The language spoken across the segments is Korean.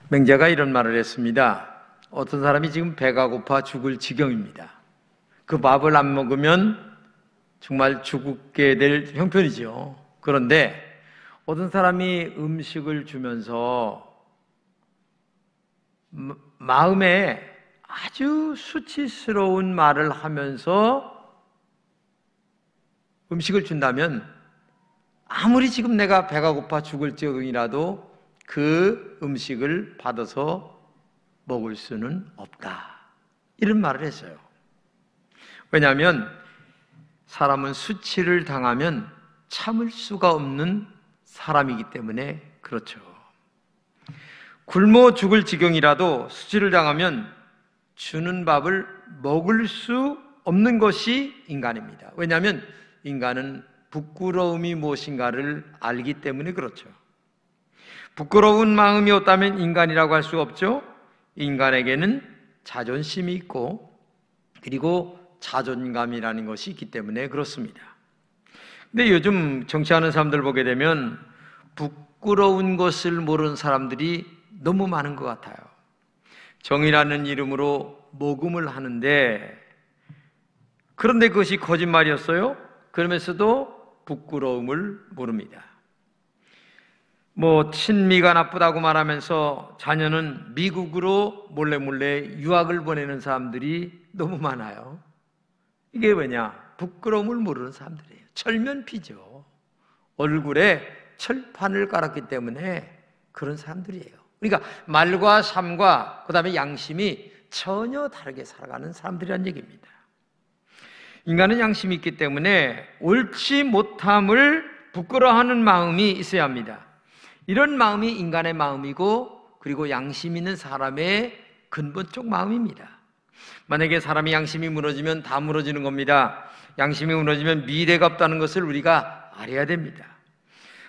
맹자가 이런 말을 했습니다. 어떤 사람이 지금 배가 고파 죽을 지경입니다. 그 밥을 안 먹으면 정말 죽게 될 형편이죠. 그런데 어떤 사람이 음식을 주면서 마음에 아주 수치스러운 말을 하면서 음식을 준다면 아무리 지금 내가 배가 고파 죽을 지경이라도 그 음식을 받아서 먹을 수는 없다, 이런 말을 했어요. 왜냐하면 사람은 수치를 당하면 참을 수가 없는 사람이기 때문에 그렇죠. 굶어 죽을 지경이라도 수치를 당하면 주는 밥을 먹을 수 없는 것이 인간입니다. 왜냐하면 인간은 부끄러움이 무엇인가를 알기 때문에 그렇죠. 부끄러운 마음이 없다면 인간이라고 할 수 없죠. 인간에게는 자존심이 있고 그리고 자존감이라는 것이 있기 때문에 그렇습니다. 근데 요즘 정치하는 사람들 보게 되면 부끄러운 것을 모르는 사람들이 너무 많은 것 같아요. 정의라는 이름으로 모금을 하는데, 그런데 그것이 거짓말이었어요? 그러면서도 부끄러움을 모릅니다. 친미가 나쁘다고 말하면서 자녀는 미국으로 몰래 유학을 보내는 사람들이 너무 많아요. 이게 왜냐? 부끄러움을 모르는 사람들이에요. 철면피죠. 얼굴에 철판을 깔았기 때문에 그런 사람들이에요. 그러니까 말과 삶과 그 다음에 양심이 전혀 다르게 살아가는 사람들이란 얘기입니다. 인간은 양심이 있기 때문에 옳지 못함을 부끄러워하는 마음이 있어야 합니다. 이런 마음이 인간의 마음이고 그리고 양심 있는 사람의 근본적 마음입니다. 만약에 사람의 양심이 무너지면 다 무너지는 겁니다. 양심이 무너지면 미래가 없다는 것을 우리가 알아야 됩니다.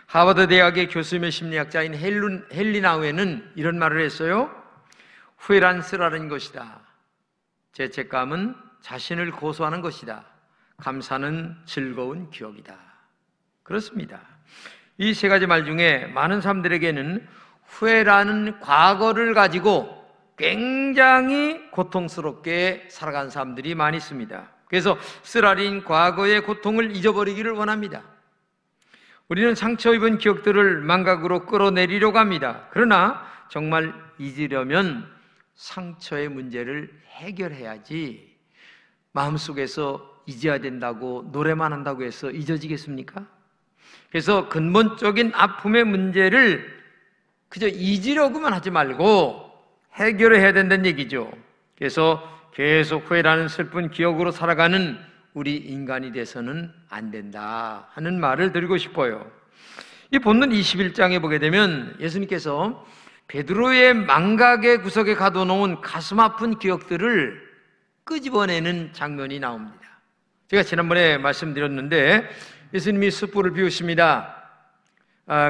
하버드 대학의 교수이며 심리학자인 헬리나우에는 이런 말을 했어요. 후회란 쓰라린 것이다. 죄책감은 자신을 고소하는 것이다. 감사는 즐거운 기억이다. 그렇습니다. 이 세 가지 말 중에 많은 사람들에게는 후회라는 과거를 가지고 굉장히 고통스럽게 살아간 사람들이 많이 있습니다. 그래서 쓰라린 과거의 고통을 잊어버리기를 원합니다. 우리는 상처 입은 기억들을 망각으로 끌어내리려고 합니다. 그러나 정말 잊으려면 상처의 문제를 해결해야지 마음속에서 잊어야 된다고 노래만 한다고 해서 잊어지겠습니까? 그래서 근본적인 아픔의 문제를 그저 잊으려고만 하지 말고 해결해야 된다는 얘기죠. 그래서 계속 후회라는 슬픈 기억으로 살아가는 우리 인간이 돼서는 안 된다 하는 말을 드리고 싶어요. 이 본문 21장에 보게 되면 예수님께서 베드로의 망각의 구석에 가둬놓은 가슴 아픈 기억들을 끄집어내는 장면이 나옵니다. 제가 지난번에 말씀드렸는데 예수님이 숯불을 피우십니다.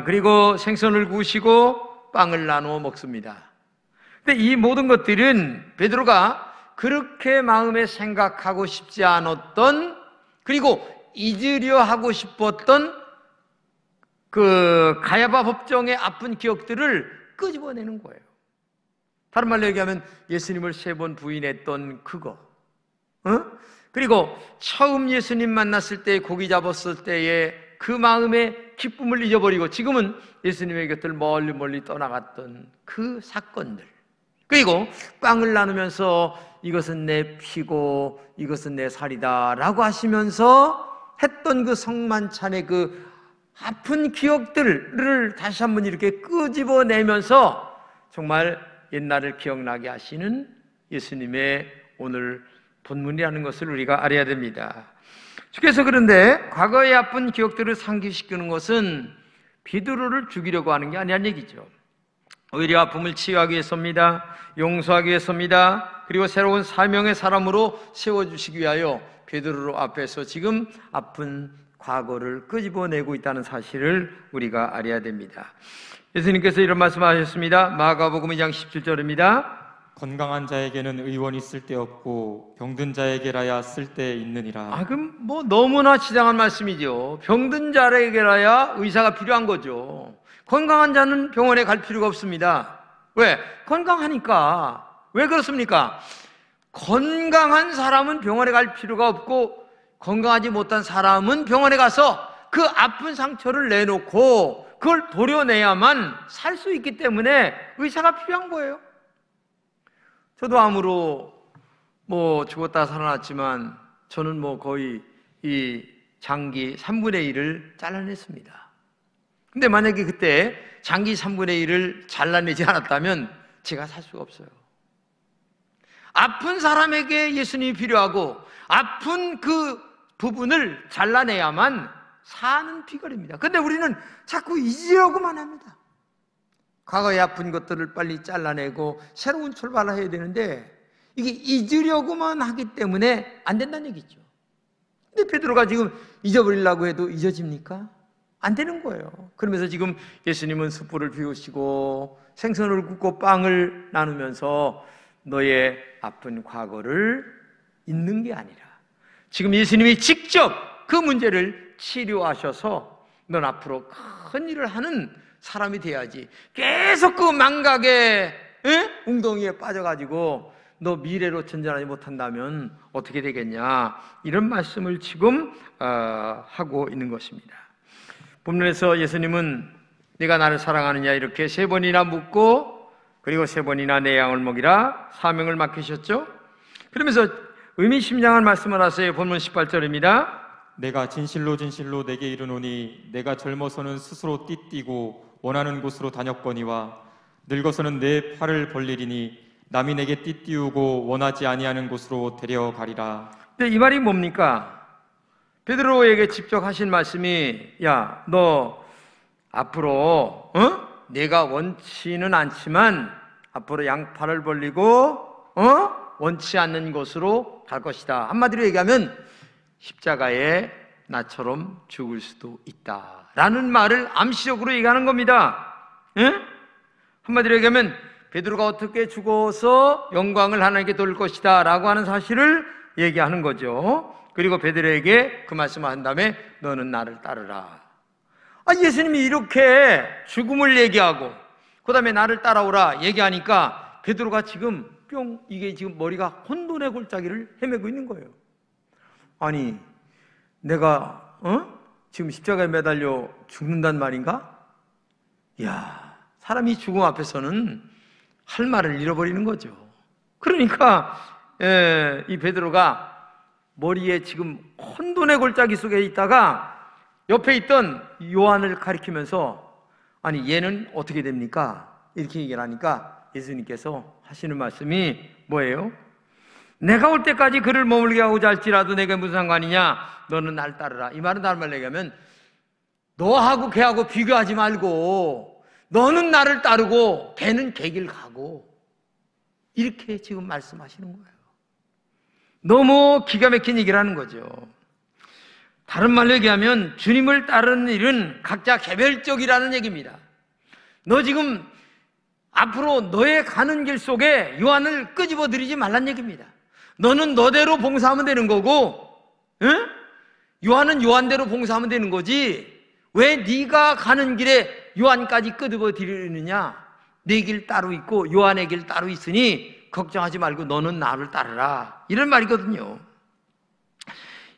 그리고 생선을 구우시고 빵을 나누어 먹습니다. 근데 이 모든 것들은 베드로가 그렇게 마음에 생각하고 싶지 않았던, 그리고 잊으려 하고 싶었던 그 가야바 법정의 아픈 기억들을 끄집어내는 거예요. 다른 말로 얘기하면 예수님을 3번 부인했던 그거, 그리고 처음 예수님 만났을 때 고기 잡았을 때의 그 마음의 기쁨을 잊어버리고 지금은 예수님의 곁을 멀리 떠나갔던 그 사건들, 그리고 빵을 나누면서 이것은 내 피고 이것은 내 살이다 라고 하시면서 했던 그 성만찬의 그 아픈 기억들을 다시 한번 이렇게 끄집어내면서 정말 옛날을 기억나게 하시는 예수님의 오늘 본문이라는 것을 우리가 알아야 됩니다. 주께서 그런데 과거의 아픈 기억들을 상기시키는 것은 베드로를 죽이려고 하는 게 아니란 얘기죠. 오히려 아픔을 치유하기 위해서입니다. 용서하기 위해서입니다. 그리고 새로운 사명의 사람으로 세워주시기 위하여 베드로 앞에서 지금 아픈 과거를 끄집어내고 있다는 사실을 우리가 알아야 됩니다. 예수님께서 이런 말씀하셨습니다. 마가복음 2장 17절입니다. 건강한 자에게는 의원이 쓸데없고 병든 자에게라야 쓸데있느니라. 그럼 너무나 지당한 말씀이죠. 병든 자에게라야 의사가 필요한 거죠. 건강한 자는 병원에 갈 필요가 없습니다. 왜? 건강하니까. 왜 그렇습니까? 건강한 사람은 병원에 갈 필요가 없고 건강하지 못한 사람은 병원에 가서 그 아픈 상처를 내놓고 그걸 도려내야만 살 수 있기 때문에 의사가 필요한 거예요. 저도 암으로 죽었다 살아났지만 저는 거의 이 장기 3분의 1을 잘라냈습니다. 근데 만약에 그때 장기 3분의 1을 잘라내지 않았다면 제가 살 수가 없어요. 아픈 사람에게 예수님이 필요하고 아픈 그 부분을 잘라내야만 사는 비결입니다. 근데 우리는 자꾸 잊으려고만 합니다. 과거의 아픈 것들을 빨리 잘라내고 새로운 출발을 해야 되는데 이게 잊으려고만 하기 때문에 안 된다는 얘기죠. 근데 베드로가 지금 잊어버리려고 해도 잊어집니까? 안 되는 거예요. 그러면서 지금 예수님은 숯불을 피우시고 생선을 굽고 빵을 나누면서 너의 아픈 과거를 잊는 게 아니라 지금 예수님이 직접 그 문제를 치료하셔서 넌 앞으로 큰 일을 하는 사람이 돼야지. 계속 그 망각의 웅덩이에 빠져가지고 너 미래로 전진하지 못한다면 어떻게 되겠냐, 이런 말씀을 지금 하고 있는 것입니다. 본문에서 예수님은 네가 나를 사랑하느냐 이렇게 3번이나 묻고 그리고 3번이나 내 양을 먹이라 사명을 맡기셨죠. 그러면서 의미심장한 말씀을 하세요. 본문 18절입니다. 내가 진실로 진실로 내게 이르노니 내가 젊어서는 스스로 띠띠고 원하는 곳으로 다녔거니와 늙어서는 내 팔을 벌리리니 남이 내게 띠띠우고 원하지 아니하는 곳으로 데려가리라. 근데 이 말이 뭡니까? 베드로에게 직접 하신 말씀이 야, 너 앞으로 내가 원치는 않지만 앞으로 양팔을 벌리고 원치 않는 곳으로 갈 것이다. 한마디로 얘기하면 십자가에 나처럼 죽을 수도 있다라는 말을 암시적으로 얘기하는 겁니다. 한마디로 얘기하면 베드로가 어떻게 죽어서 영광을 하나님께 돌릴 것이다 라고 하는 사실을 얘기하는 거죠. 그리고 베드로에게 그 말씀을 한 다음에 너는 나를 따르라. 예수님이 이렇게 죽음을 얘기하고 그 다음에 나를 따라오라 얘기하니까 베드로가 지금 이게 지금 머리가 혼돈의 골짜기를 헤매고 있는 거예요. 아니, 내가 지금 십자가에 매달려 죽는단 말인가? 이야, 사람이 죽음 앞에서는 할 말을 잃어버리는 거죠. 그러니까 이 베드로가 머리에 지금 혼돈의 골짜기 속에 있다가 옆에 있던 요한을 가리키면서 아니 얘는 어떻게 됩니까? 이렇게 얘기를 하니까 예수님께서 하시는 말씀이 뭐예요? 내가 올 때까지 그를 머물게 하고자 할지라도 내게 무슨 상관이냐? 너는 날 따르라. 이 말은 다른 말로 얘기하면 너하고 걔하고 비교하지 말고 너는 나를 따르고 걔는 걔 길 가고, 이렇게 지금 말씀하시는 거예요. 너무 기가 막힌 얘기를 하는 거죠. 다른 말로 얘기하면 주님을 따르는 일은 각자 개별적이라는 얘기입니다. 너 지금 앞으로 너의 가는 길 속에 요한을 끄집어 들이지 말란 얘기입니다. 너는 너대로 봉사하면 되는 거고, 요한은 요한대로 봉사하면 되는 거지 왜 네가 가는 길에 요한까지 끄집어 들이느냐? 내 길 따로 있고 요한의 길 따로 있으니 걱정하지 말고 너는 나를 따르라, 이런 말이거든요.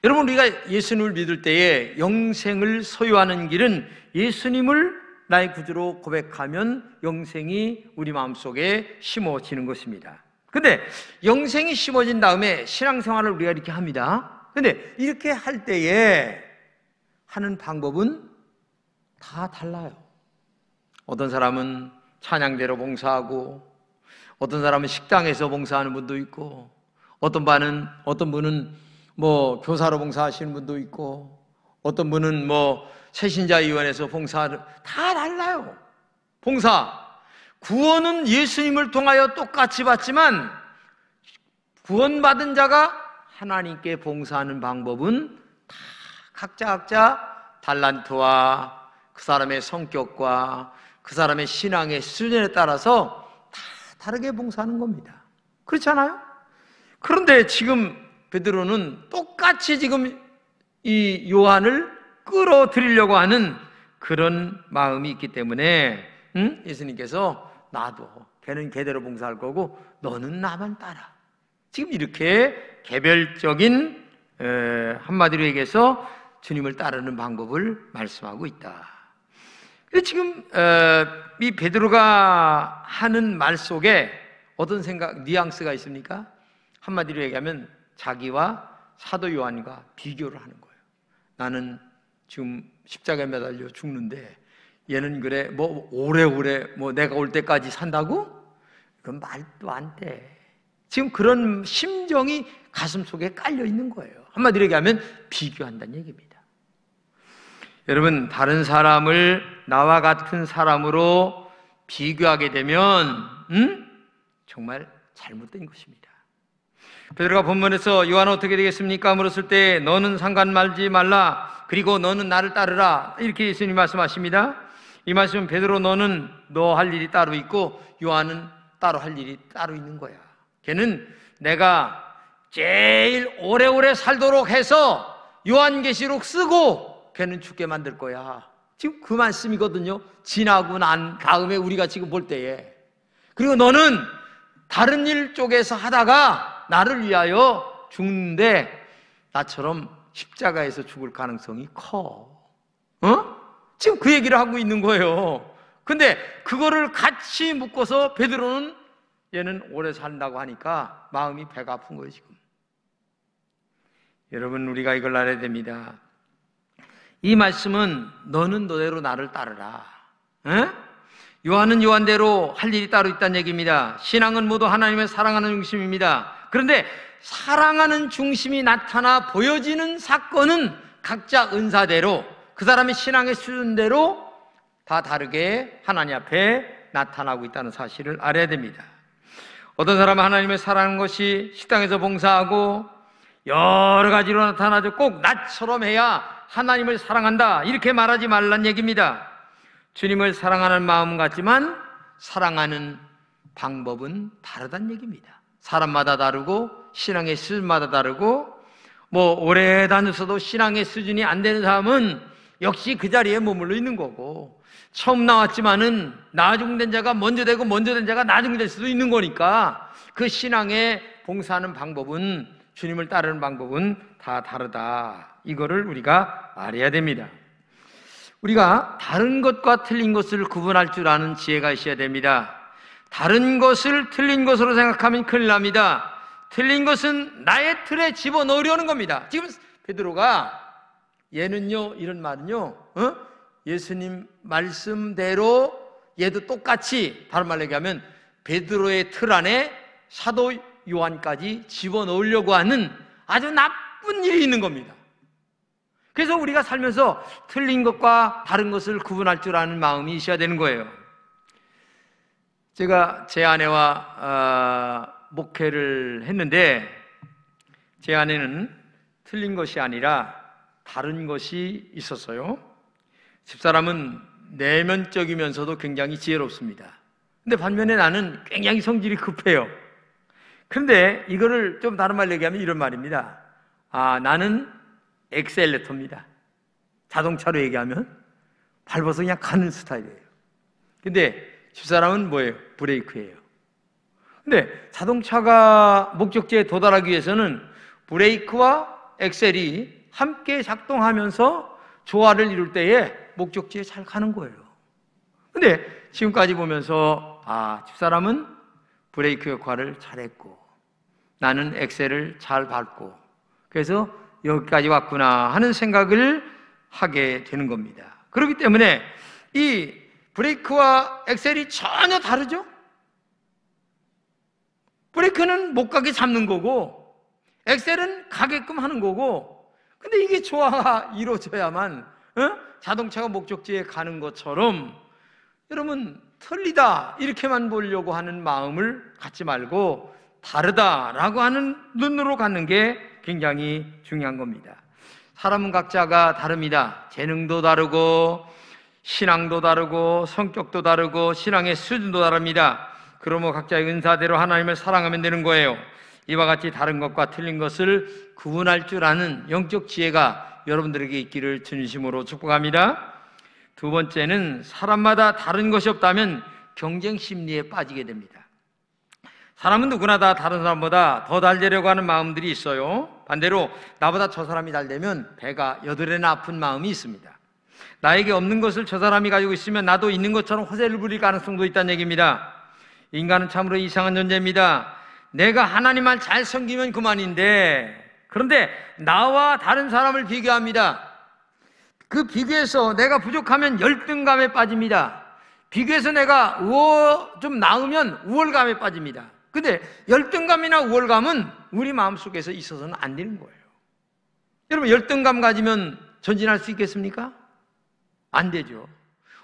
여러분, 우리가 예수님을 믿을 때에 영생을 소유하는 길은 예수님을 나의 구주로 고백하면 영생이 우리 마음속에 심어지는 것입니다. 근데 영생이 심어진 다음에 신앙생활을 우리가 이렇게 합니다. 근데 이렇게 할 때에 하는 방법은 다 달라요. 어떤 사람은 찬양대로 봉사하고, 어떤 사람은 식당에서 봉사하는 분도 있고, 어떤 분은 교사로 봉사하시는 분도 있고, 어떤 분은 새신자위원회에서 봉사하는, 다 달라요. 구원은 예수님을 통하여 똑같이 받지만 구원받은 자가 하나님께 봉사하는 방법은 다 각자 달란트와 그 사람의 성격과 그 사람의 신앙의 수준에 따라서 다 다르게 봉사하는 겁니다. 그렇잖아요? 그런데 지금 베드로는 똑같이 지금 이 요한을 끌어들이려고 하는 그런 마음이 있기 때문에 예수님께서 나도 걔는 걔대로 봉사할 거고 너는 나만 따라. 지금 이렇게 개별적인 한마디로 얘기해서 주님을 따르는 방법을 말씀하고 있다. 지금 이 베드로가 하는 말 속에 어떤 생각, 뉘앙스가 있습니까? 한마디로 얘기하면 자기와 사도 요한과 비교를 하는 거예요. 나는 지금 십자가에 매달려 죽는데 얘는 그래 뭐 오래오래 뭐 내가 올 때까지 산다고? 그건 말도 안 돼. 지금 그런 심정이 가슴 속에 깔려 있는 거예요. 한마디로 얘기하면 비교한다는 얘기입니다. 여러분, 다른 사람을 나와 같은 사람으로 비교하게 되면 정말 잘못된 것입니다. 베드로가 본문에서 요한은 어떻게 되겠습니까? 물었을 때 너는 상관 말지 말라. 그리고 너는 나를 따르라. 이렇게 예수님이 말씀하십니다. 이 말씀은 베드로 너는 너 할 일이 따로 있고 요한은 따로 할 일이 따로 있는 거야. 걔는 내가 제일 오래오래 살도록 해서 요한계시록 쓰고 걔는 죽게 만들 거야. 지금 그 말씀이거든요. 지나고 난 다음에 우리가 지금 볼 때에. 그리고 너는 다른 일 쪽에서 하다가 나를 위하여 죽는데 나처럼 십자가에서 죽을 가능성이 커. 지금 그 얘기를 하고 있는 거예요. 근데 그거를 같이 묶어서 베드로는 얘는 오래 산다고 하니까 마음이 배가 아픈 거예요, 지금. 여러분, 우리가 이걸 알아야 됩니다. 이 말씀은 너는 너대로 나를 따르라. 요한은 요한대로 할 일이 따로 있다는 얘기입니다. 신앙은 모두 하나님의 사랑하는 중심입니다. 그런데 사랑하는 중심이 나타나 보여지는 사건은 각자 은사대로 그 사람의 신앙의 수준대로 다 다르게 하나님 앞에 나타나고 있다는 사실을 알아야 됩니다. 어떤 사람은 하나님을 사랑하는 것이 식당에서 봉사하고 여러 가지로 나타나죠. 꼭 나처럼 해야 하나님을 사랑한다 이렇게 말하지 말란 얘기입니다. 주님을 사랑하는 마음 같지만 사랑하는 방법은 다르다는 얘기입니다. 사람마다 다르고 신앙의 수준마다 다르고 뭐 오래 다녔어도 신앙의 수준이 안 되는 사람은 역시 그 자리에 머물러 있는 거고 처음 나왔지만은 나중된 자가 먼저 되고 먼저 된 자가 나중 될 수도 있는 거니까 그 신앙에 봉사하는 방법은 주님을 따르는 방법은 다 다르다. 이거를 우리가 알아야 됩니다. 우리가 다른 것과 틀린 것을 구분할 줄 아는 지혜가 있어야 됩니다. 다른 것을 틀린 것으로 생각하면 큰일 납니다. 틀린 것은 나의 틀에 집어넣으려는 겁니다. 지금 베드로가 얘는요, 이런 말은요, 예수님 말씀대로 얘도 똑같이, 다른 말로 얘기하면 베드로의 틀 안에 사도 요한까지 집어넣으려고 하는 아주 나쁜 일이 있는 겁니다. 그래서 우리가 살면서 틀린 것과 다른 것을 구분할 줄 아는 마음이 있어야 되는 거예요. 제가 제 아내와 목회를 했는데 제 아내는 틀린 것이 아니라 다른 것이 있었어요. 집사람은 내면적이면서도 굉장히 지혜롭습니다. 근데 반면에 나는 굉장히 성질이 급해요. 그런데 이거를 좀 다른 말로 얘기하면 이런 말입니다. 나는 엑셀레터입니다. 자동차로 얘기하면 밟아서 그냥 가는 스타일이에요. 근데 집사람은 뭐예요? 브레이크예요. 근데 자동차가 목적지에 도달하기 위해서는 브레이크와 엑셀이 함께 작동하면서 조화를 이룰 때에 목적지에 잘 가는 거예요. 근데 지금까지 보면서 집사람은 브레이크 역할을 잘했고 나는 엑셀을 잘 밟고 그래서 여기까지 왔구나 하는 생각을 하게 되는 겁니다. 그렇기 때문에 이 브레이크와 엑셀이 전혀 다르죠? 브레이크는 못 가게 잡는 거고 엑셀은 가게끔 하는 거고 근데 이게 조화가 이루어져야만 자동차가 목적지에 가는 것처럼 여러분 틀리다 이렇게만 보려고 하는 마음을 갖지 말고 다르다라고 하는 눈으로 갖는 게 굉장히 중요한 겁니다. 사람은 각자가 다릅니다. 재능도 다르고 신앙도 다르고 성격도 다르고 신앙의 수준도 다릅니다. 그러므로 각자의 은사대로 하나님을 사랑하면 되는 거예요. 이와 같이 다른 것과 틀린 것을 구분할 줄 아는 영적 지혜가 여러분들에게 있기를 진심으로 축복합니다. 두 번째는 사람마다 다른 것이 없다면 경쟁 심리에 빠지게 됩니다. 사람은 누구나 다 다른 사람보다 더 잘 되려고 하는 마음들이 있어요. 반대로 나보다 저 사람이 잘 되면 배가 여드레나 아픈 마음이 있습니다. 나에게 없는 것을 저 사람이 가지고 있으면 나도 있는 것처럼 허세를 부릴 가능성도 있다는 얘기입니다. 인간은 참으로 이상한 존재입니다. 내가 하나님만 잘 섬기면 그만인데, 그런데 나와 다른 사람을 비교합니다. 그 비교에서 내가 부족하면 열등감에 빠집니다. 비교해서 내가 좀 나으면 우월감에 빠집니다. 근데 열등감이나 우월감은 우리 마음속에서 있어서는 안 되는 거예요. 여러분, 열등감 가지면 전진할 수 있겠습니까? 안 되죠.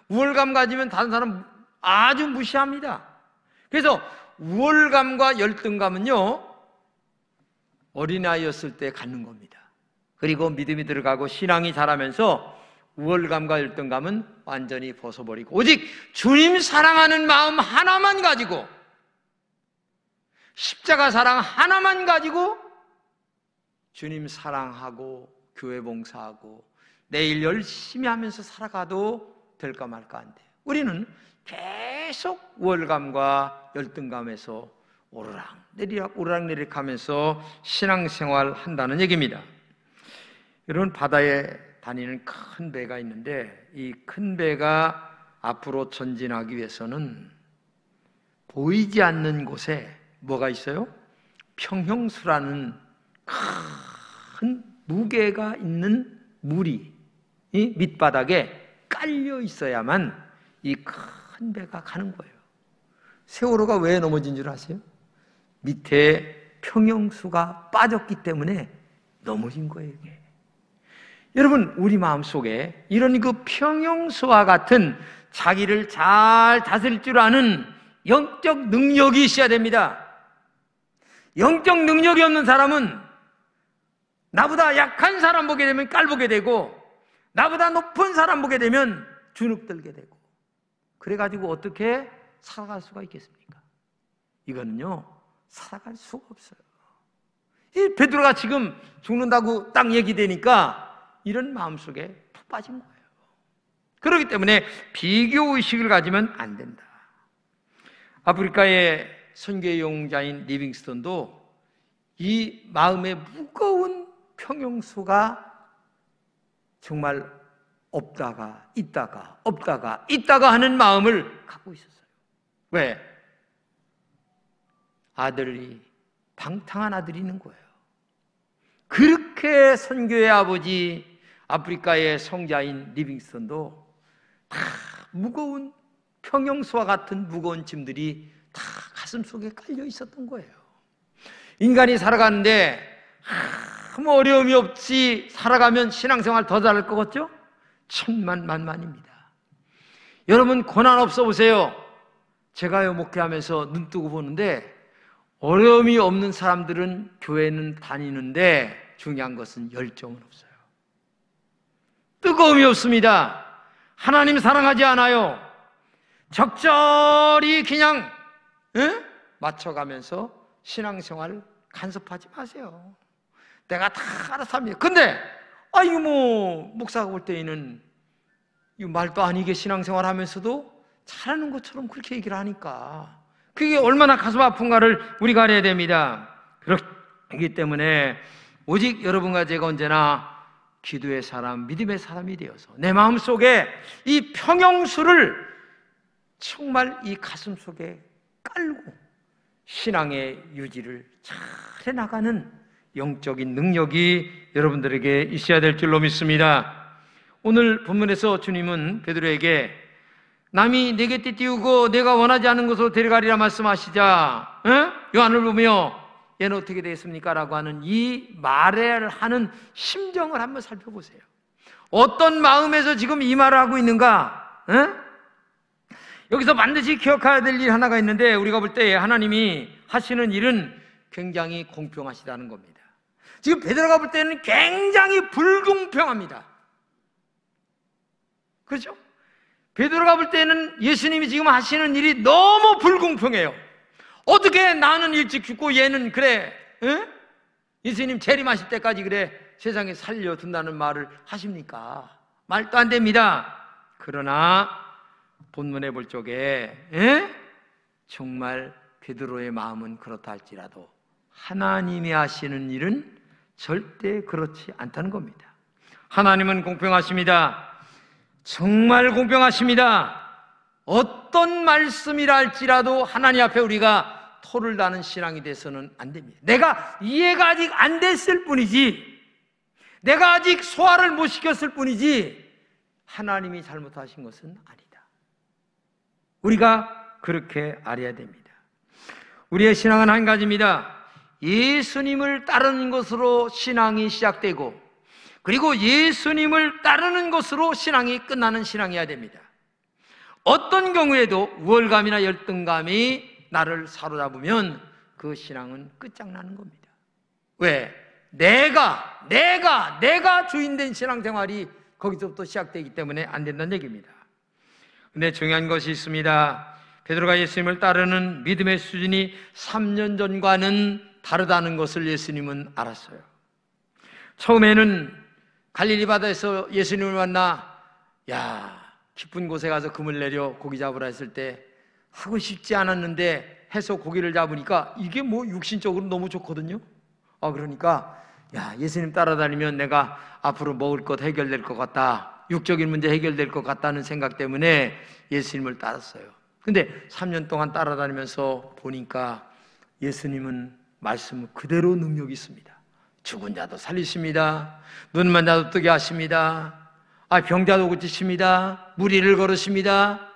우월감 가지면 다른 사람 아주 무시합니다. 그래서 우월감과 열등감은요, 어린아이였을 때 갖는 겁니다. 그리고 믿음이 들어가고 신앙이 자라면서 우월감과 열등감은 완전히 벗어버리고 오직 주님 사랑하는 마음 하나만 가지고, 십자가 사랑 하나만 가지고 주님 사랑하고 교회 봉사하고 내일 열심히 하면서 살아가도 될까 말까 한데, 우리는 계속 우월감과 열등감에서 오르락내리락 하면서 신앙생활 한다는 얘기입니다. 여러분, 바다에 다니는 큰 배가 있는데 이 큰 배가 앞으로 전진하기 위해서는 보이지 않는 곳에 뭐가 있어요? 평형수라는 큰 무게가 있는 물이 이 밑바닥에 깔려 있어야만 이 큰 배가 가는 거예요. 세월호가 왜 넘어진 줄 아세요? 밑에 평형수가 빠졌기 때문에 넘어진 거예요, 이게. 여러분, 우리 마음속에 이런 그 평형수와 같은 자기를 잘 다스릴 줄 아는 영적 능력이 있어야 됩니다. 영적 능력이 없는 사람은 나보다 약한 사람 보게 되면 깔보게 되고, 나보다 높은 사람 보게 되면 주눅들게 되고, 그래가지고 어떻게 살아갈 수가 있겠습니까? 이거는요, 살아갈 수가 없어요. 이 베드로가 지금 죽는다고 딱 얘기되니까 이런 마음속에 푹 빠진 거예요. 그렇기 때문에 비교의식을 가지면 안 된다. 아프리카의 선교의 용자인 리빙스턴도 이 마음의 무거운 평형수가 정말 없다가 있다가 없다가 있다가 하는 마음을 갖고 있었어요. 왜? 아들이, 방탕한 아들이 있는 거예요. 그렇게 선교의 아버지, 아프리카의 성자인 리빙스턴도 다 무거운 평형수와 같은 무거운 짐들이 다 가슴 속에 깔려 있었던 거예요. 인간이 살아가는데 아무 어려움이 없이 살아가면 신앙생활 더 잘할 것 같죠? 천만만만입니다. 여러분, 고난 없어 보세요. 제가요, 목회하면서 눈 뜨고 보는데 어려움이 없는 사람들은 교회는 다니는데 중요한 것은 열정은 없어요. 뜨거움이 없습니다. 하나님 사랑하지 않아요. 적절히 그냥 맞춰가면서 신앙생활 간섭하지 마세요. 내가 다 알아서 합니다. 근데 이거 목사가 볼 때에는 이거 말도 아니게 신앙생활 하면서도 잘하는 것처럼 그렇게 얘기를 하니까 그게 얼마나 가슴 아픈가를 우리가 알아야 됩니다. 그렇기 때문에 오직 여러분과 제가 언제나 기도의 사람, 믿음의 사람이 되어서 내 마음속에 이 평형수를 정말 이 가슴 속에 깔고 신앙의 유지를 잘 해나가는 영적인 능력이 여러분들에게 있어야 될 줄로 믿습니다. 오늘 본문에서 주님은 베드로에게 남이 내게 띠띠우고 내가 원하지 않는 것으로 데려가리라 말씀하시자 요한을 보며 얘는 어떻게 되겠습니까? 라고 하는 이 말을 하는 심정을 한번 살펴보세요. 어떤 마음에서 지금 이 말을 하고 있는가? 여기서 반드시 기억해야 될 일 하나가 있는데, 우리가 볼 때 하나님이 하시는 일은 굉장히 공평하시다는 겁니다. 지금 베드로가 볼 때는 굉장히 불공평합니다. 그렇죠? 베드로가 볼 때는 예수님이 지금 하시는 일이 너무 불공평해요. 어떻게 나는 일찍 죽고 얘는 그래 예수님 재림하실 때까지 그래 세상에 살려둔다는 말을 하십니까? 말도 안 됩니다. 그러나 본문에 볼 적에 정말 베드로의 마음은 그렇다 할지라도 하나님이 하시는 일은 절대 그렇지 않다는 겁니다. 하나님은 공평하십니다. 정말 공평하십니다. 어떤 말씀이라 할지라도 하나님 앞에 우리가 토를 다는 신앙이 돼서는 안 됩니다. 내가 이해가 아직 안 됐을 뿐이지, 내가 아직 소화를 못 시켰을 뿐이지 하나님이 잘못하신 것은 아니다. 우리가 그렇게 알아야 됩니다. 우리의 신앙은 한 가지입니다. 예수님을 따르는 것으로 신앙이 시작되고, 그리고 예수님을 따르는 것으로 신앙이 끝나는 신앙이어야 됩니다. 어떤 경우에도 우월감이나 열등감이 나를 사로잡으면 그 신앙은 끝장나는 겁니다. 왜? 내가 주인된 신앙생활이 거기서부터 시작되기 때문에 안 된다는 얘기입니다. 근데 중요한 것이 있습니다. 베드로가 예수님을 따르는 믿음의 수준이 3년 전과는 다르다는 것을 예수님은 알았어요. 처음에는 갈릴리 바다에서 예수님을 만나 깊은 곳에 가서 금을 내려 고기 잡으라 했을 때 하고 싶지 않았는데 해서 고기를 잡으니까 이게 뭐 육신적으로 너무 좋거든요. 그러니까 예수님 따라다니면 내가 앞으로 먹을 것 해결될 것 같다, 육적인 문제 해결될 것 같다는 생각 때문에 예수님을 따랐어요. 근데 3년 동안 따라다니면서 보니까 예수님은 말씀 그대로 능력이 있습니다. 죽은 자도 살리십니다. 눈만 자도 뜨게 하십니다. 병자도 고치십니다. 무리를 걸으십니다.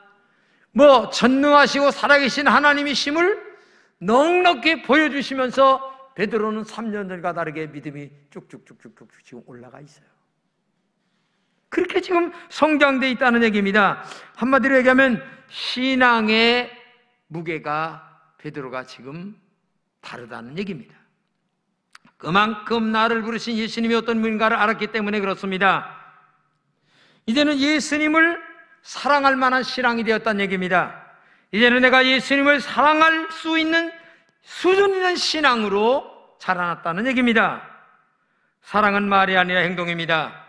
전능하시고 살아계신 하나님이심을 넉넉히 보여주시면서 베드로는 3년 전과 다르게 믿음이 쭉쭉쭉쭉쭉 지금 올라가 있어요. 그렇게 지금 성장되어 있다는 얘기입니다. 한마디로 얘기하면 신앙의 무게가 베드로가 지금 다르다는 얘기입니다. 그만큼 나를 부르신 예수님이 어떤 분인가를 알았기 때문에 그렇습니다. 이제는 예수님을 사랑할 만한 신앙이 되었다는 얘기입니다. 이제는 내가 예수님을 사랑할 수 있는 수준 있는 신앙으로 자라났다는 얘기입니다. 사랑은 말이 아니라 행동입니다.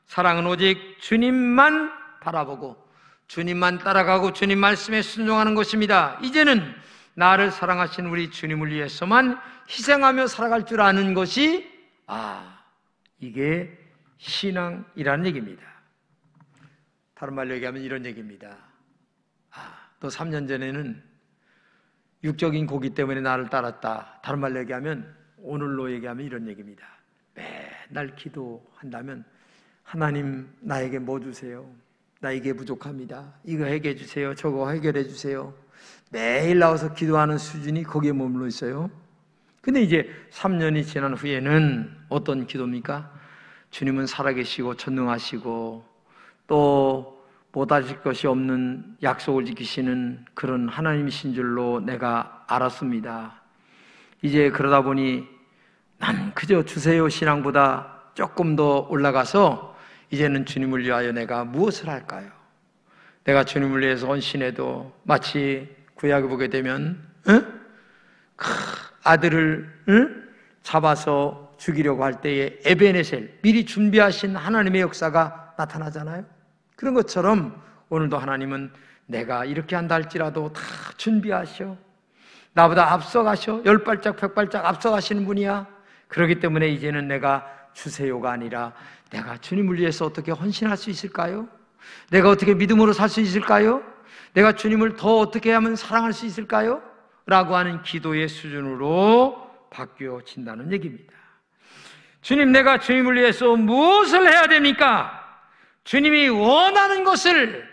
사랑은 오직 주님만 바라보고 주님만 따라가고 주님 말씀에 순종하는 것입니다. 이제는 나를 사랑하신 우리 주님을 위해서만 희생하며 살아갈 줄 아는 것이 이게 신앙이라는 얘기입니다. 다른 말로 얘기하면 이런 얘기입니다. 또 3년 전에는 육적인 고기 때문에 나를 따랐다. 다른 말로 얘기하면 오늘로 얘기하면 이런 얘기입니다. 맨날 기도한다면 하나님 나에게 뭐 주세요? 나 이게 부족합니다. 이거 해결해 주세요. 저거 해결해 주세요. 매일 나와서 기도하는 수준이 거기에 머물러 있어요. 근데 이제 3년이 지난 후에는 어떤 기도입니까? 주님은 살아계시고 전능하시고 또 못하실 것이 없는 약속을 지키시는 그런 하나님이신 줄로 내가 알았습니다. 이제 그러다 보니 난 그저 주세요 신앙보다 조금 더 올라가서 이제는 주님을 위하여 내가 무엇을 할까요? 내가 주님을 위해서 헌신해도 마치 구약에 보게 되면 아들을 잡아서 죽이려고 할 때에 에베네셀, 미리 준비하신 하나님의 역사가 나타나잖아요. 그런 것처럼 오늘도 하나님은 내가 이렇게 한다 할지라도 다 준비하셔. 나보다 앞서가셔. 10발짝 100발짝 앞서가시는 분이야. 그렇기 때문에 이제는 내가 주세요가 아니라 내가 주님을 위해서 어떻게 헌신할 수 있을까요? 내가 어떻게 믿음으로 살 수 있을까요? 내가 주님을 더 어떻게 하면 사랑할 수 있을까요? 라고 하는 기도의 수준으로 바뀌어진다는 얘기입니다. 주님, 내가 주님을 위해서 무엇을 해야 됩니까? 주님이 원하는 것을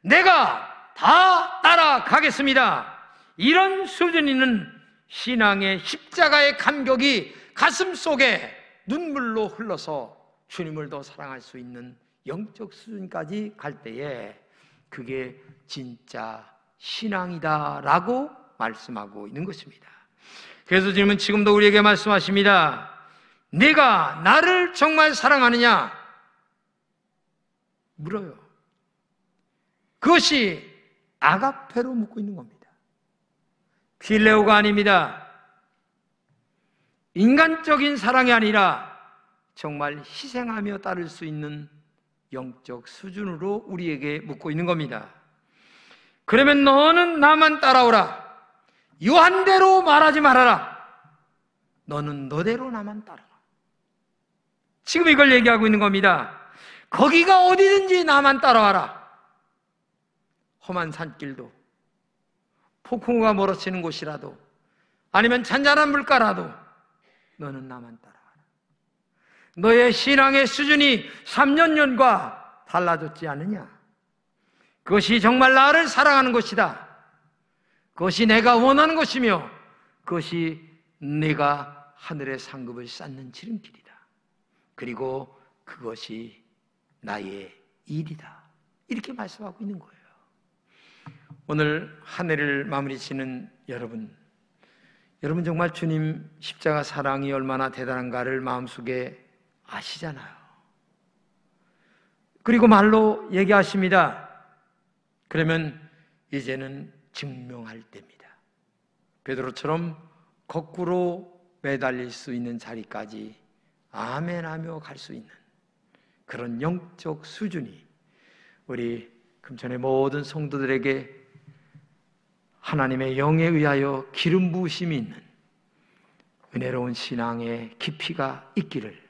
내가 다 따라가겠습니다. 이런 수준 있는 신앙의 십자가의 감격이 가슴 속에 눈물로 흘러서 주님을 더 사랑할 수 있는 영적 수준까지 갈 때에 그게 진짜 신앙이다라고 말씀하고 있는 것입니다. 그래서 주님은 지금도 우리에게 말씀하십니다. 내가 나를 정말 사랑하느냐? 물어요. 그것이 아가페로 묻고 있는 겁니다. 필레오가 아닙니다. 인간적인 사랑이 아니라 정말 희생하며 따를 수 있는 영적 수준으로 우리에게 묻고 있는 겁니다. 그러면 너는 나만 따라오라. 요한대로 말하지 말아라. 너는 너대로 나만 따라와. 지금 이걸 얘기하고 있는 겁니다. 거기가 어디든지 나만 따라와라. 험한 산길도, 폭풍우가 몰아치는 곳이라도, 아니면 잔잔한 물가라도 너는 나만 따라와라. 너의 신앙의 수준이 3년 전과 달라졌지 않느냐? 그것이 정말 나를 사랑하는 것이다. 그것이 내가 원하는 것이며 그것이 내가 하늘의 상급을 쌓는 지름길이다. 그리고 그것이 나의 일이다. 이렇게 말씀하고 있는 거예요. 오늘 한 해를 마무리 지는 여러분 정말 주님 십자가 사랑이 얼마나 대단한가를 마음속에 아시잖아요. 그리고 말로 얘기하십니다. 그러면 이제는 증명할 때입니다. 베드로처럼 거꾸로 매달릴 수 있는 자리까지 아멘하며 갈 수 있는 그런 영적 수준이 우리 금천의 모든 성도들에게 하나님의 영에 의하여 기름 부으심이 있는 은혜로운 신앙의 깊이가 있기를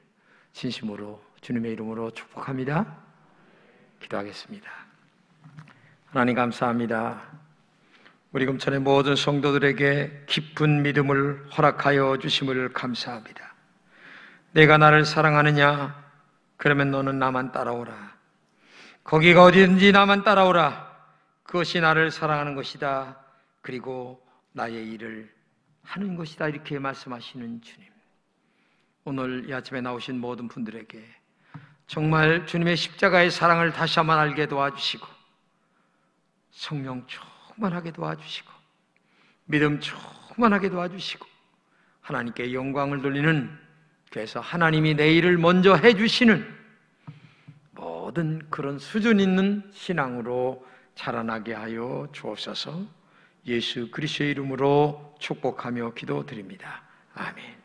진심으로 주님의 이름으로 축복합니다. 기도하겠습니다. 하나님 감사합니다. 우리 금천의 모든 성도들에게 깊은 믿음을 허락하여 주심을 감사합니다. 내가 나를 사랑하느냐? 그러면 너는 나만 따라오라. 거기가 어디든지 나만 따라오라. 그것이 나를 사랑하는 것이다. 그리고 나의 일을 하는 것이다. 이렇게 말씀하시는 주님, 오늘 이 아침에 나오신 모든 분들에게 정말 주님의 십자가의 사랑을 다시 한번 알게 도와주시고, 성령 충만하게 도와주시고, 믿음 충만하게 도와주시고, 하나님께 영광을 돌리는, 그래서 하나님이 내 일을 먼저 해주시는 모든 그런 수준 있는 신앙으로 자라나게 하여 주옵소서. 예수 그리스도의 이름으로 축복하며 기도드립니다. 아멘.